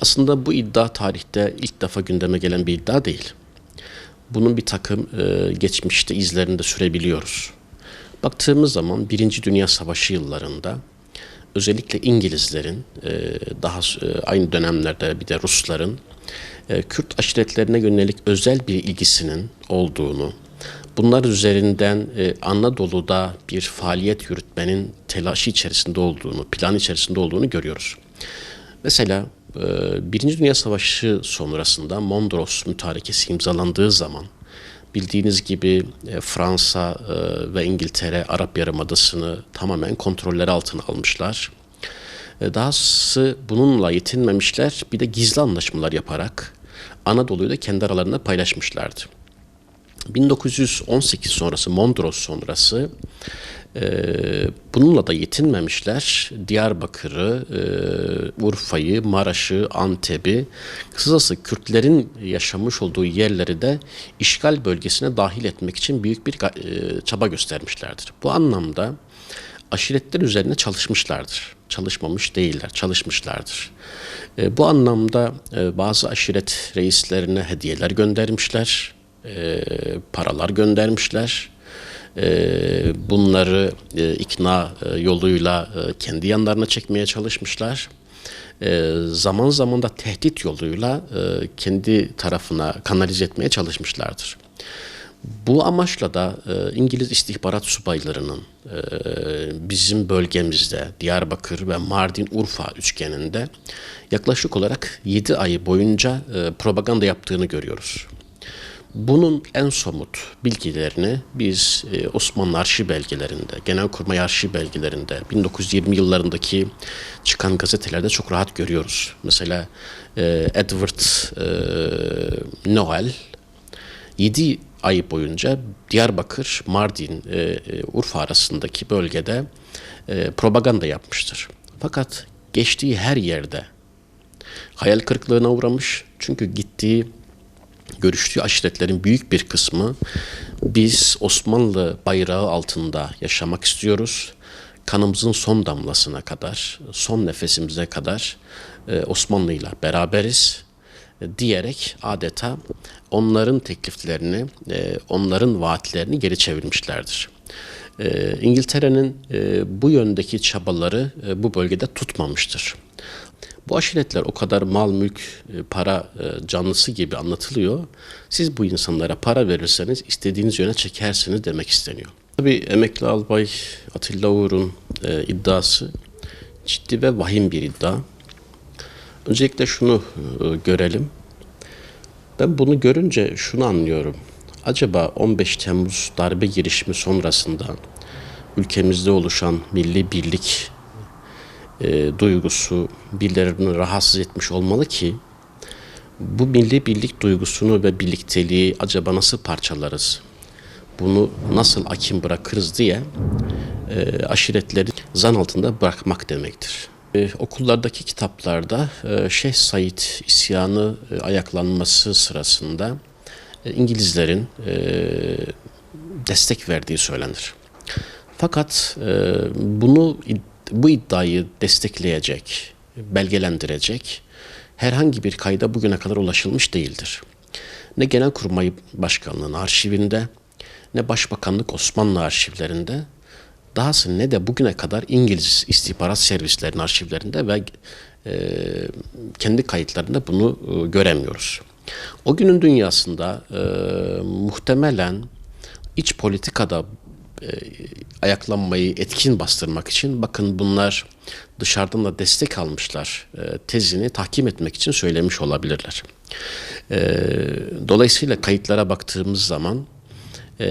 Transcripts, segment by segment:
Aslında bu iddia tarihte ilk defa gündeme gelen bir iddia değil. Bunun bir takım geçmişte izlerini de sürebiliyoruz. Baktığımız zaman Birinci Dünya Savaşı yıllarında özellikle İngilizlerin aynı dönemlerde bir de Rusların Kürt aşiretlerine yönelik özel bir ilgisinin olduğunu, bunlar üzerinden Anadolu'da bir faaliyet yürütmenin telaşı içerisinde olduğunu, plan içerisinde olduğunu görüyoruz. Mesela Birinci Dünya Savaşı sonrasında Mondros Mütarekesi imzalandığı zaman bildiğiniz gibi Fransa ve İngiltere Arap Yarımadası'nı tamamen kontrolleri altına almışlar. Dahası bununla yetinmemişler, bir de gizli anlaşmalar yaparak Anadolu'yu da kendi aralarında paylaşmışlardı. 1918 sonrası, Mondros sonrası bununla da yetinmemişler. Diyarbakır'ı, Urfa'yı, Maraş'ı, Antep'i, kısacası Kürtlerin yaşamış olduğu yerleri de işgal bölgesine dahil etmek için büyük bir çaba göstermişlerdir. Bu anlamda aşiretler üzerine çalışmışlardır. Çalışmamış değiller, çalışmışlardır. Bu anlamda bazı aşiret reislerine hediyeler göndermişler, paralar göndermişler. Bunları ikna yoluyla kendi yanlarına çekmeye çalışmışlar. Zaman zaman da tehdit yoluyla kendi tarafına kanalize etmeye çalışmışlardır. Bu amaçla da İngiliz istihbarat subaylarının bizim bölgemizde Diyarbakır ve Mardin-Urfa üçgeninde yaklaşık olarak 7 ay boyunca propaganda yaptığını görüyoruz. Bunun en somut bilgilerini biz Osmanlı arşiv belgelerinde, Genelkurmay arşiv belgelerinde 1920 yıllarındaki çıkan gazetelerde çok rahat görüyoruz. Mesela Edward Noel 7 ay boyunca Diyarbakır, Mardin, Urfa arasındaki bölgede propaganda yapmıştır. Fakat geçtiği her yerde hayal kırıklığına uğramış. Çünkü görüştüğü aşiretlerin büyük bir kısmı biz Osmanlı bayrağı altında yaşamak istiyoruz. Kanımızın son damlasına kadar, son nefesimize kadar Osmanlı'yla beraberiz diyerek adeta onların tekliflerini, onların vaatlerini geri çevirmişlerdir. İngiltere'nin bu yöndeki çabaları bu bölgede tutmamıştır. Bu aşiretler o kadar mal, mülk, para canlısı gibi anlatılıyor. Siz bu insanlara para verirseniz istediğiniz yöne çekersiniz demek isteniyor. Tabii emekli albay Atilla Uğur'un iddiası ciddi ve vahim bir iddia. Öncelikle şunu görelim. Ben bunu görünce şunu anlıyorum. Acaba 15 Temmuz darbe girişimi sonrasında ülkemizde oluşan milli birlik duygusu birilerini rahatsız etmiş olmalı ki bu milli birlik duygusunu ve birlikteliği acaba nasıl parçalarız, bunu nasıl akim bırakırız diye aşiretleri zan altında bırakmak demektir. Okullardaki kitaplarda Şeyh Said isyanı ayaklanması sırasında İngilizlerin destek verdiği söylenir. Fakat bu iddiayı destekleyecek, belgelendirecek herhangi bir kayda bugüne kadar ulaşılmış değildir. Ne Genelkurmay Başkanlığı'nın arşivinde, ne Başbakanlık Osmanlı arşivlerinde, dahası ne de bugüne kadar İngiliz istihbarat servislerinin arşivlerinde ve kendi kayıtlarında bunu göremiyoruz. O günün dünyasında muhtemelen iç politikada ayaklanmayı etkin bastırmak için bakın bunlar dışarıdan da destek almışlar tezini tahkim etmek için söylemiş olabilirler. Dolayısıyla kayıtlara baktığımız zaman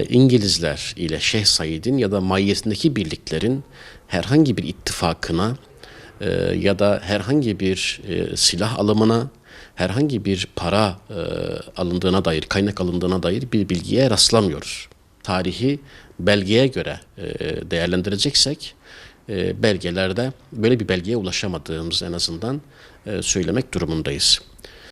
İngilizler ile Şeyh Said'in ya da mahiyetindeki birliklerin herhangi bir ittifakına ya da herhangi bir silah alımına, herhangi bir para alındığına dair, kaynak alındığına dair bir bilgiye rastlamıyoruz. Tarihi belgeye göre değerlendireceksek belgelerde böyle bir belgeye ulaşamadığımız en azından söylemek durumundayız.